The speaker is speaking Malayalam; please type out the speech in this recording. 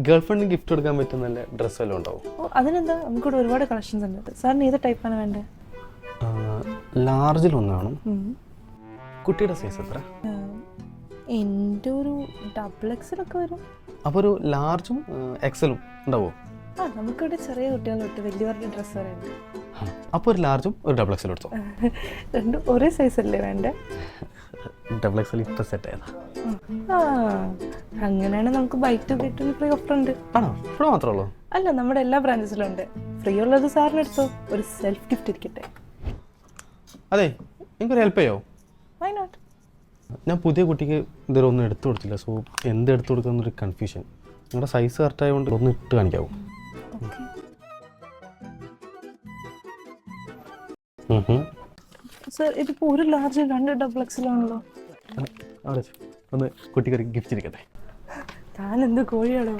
ഗേൾ ഫ്രണ്ടിന് ഗിഫ്റ്റ് കൊടുക്കാൻ പറ്റുന്ന നല്ല ഡ്രസ്സ് വല്ലതും ഉണ്ടാവും? ഓ അതിനെന്താ, നമുക്കിവിടെ ഒരുപാട് കളക്ഷൻസ് ഉണ്ട്. സാറിന് ഏത് ടൈപ്പാണ് വേണ്ടത്? ലാർജിലൊന്ന് കാണും. കുട്ടിയുടെ സൈസ് എത്ര? എൻ്റെ ഒരു XXL ഒക്കെ വരും. അപ്പോൾ ഒരു ലാർജും എക്സലും ഉണ്ടാവുമോ? ആ നമുക്കിവിടെ ചെറിയ കുട്ടികൾ തൊട്ട് വലിയവരുടെ ഡ്രസ്സ് വരെ ഉണ്ട്. അപ്പോൾ ഒരു ലാർജും ഒരു XXL എടുത്തോ. രണ്ടും ഒരേ സൈസ് അല്ലേ വേണ്ടേ? XXL ഇപ്പം സെറ്റ് ആയതാ. ആ അങ്ങനെയാണെങ്കിൽ നമുക്ക് buy two get one free offer ഉണ്ട്. ആണോ? ഇവിടെ മാത്രമേ ഉള്ളൂ? അല്ല, നമ്മുടെ എല്ലാ ബ്രാഞ്ചസിലും ഉണ്ട്. ഫ്രീ ഉള്ളത് സാറിന് എടുത്തോ, ഒരു സെൽഫ് ഗിഫ്റ്റ് ഇരിക്കട്ടെ. അതെ, എനിക്കൊരു ഹെൽപ്പ് ചെയ്യോ? Why not? ഞാൻ പുതിയ കുട്ടിക്ക് ഇതുവരെ ഒന്നും എടുത്തു കൊടുത്തില്ല. സോ എന്ത് എടുത്തു കൊടുക്കാന്നൊരു കൺഫ്യൂഷൻ. നിങ്ങളുടെ സൈസ് കറക്റ്റ് ആയതുകൊണ്ട് ഒന്ന് ഇട്ട് കാണിക്കാവോ? സർ ഇതിപ്പോൾ ഒരു ലാർജ് 2 XXL ആണല്ലോ. അവിടെ ഒന്ന് കുട്ടിക്കൊരു ഗിഫ്റ്റ് ഇരിക്കട്ടെ. താൻ എന്ത് കോഴിയാണോ?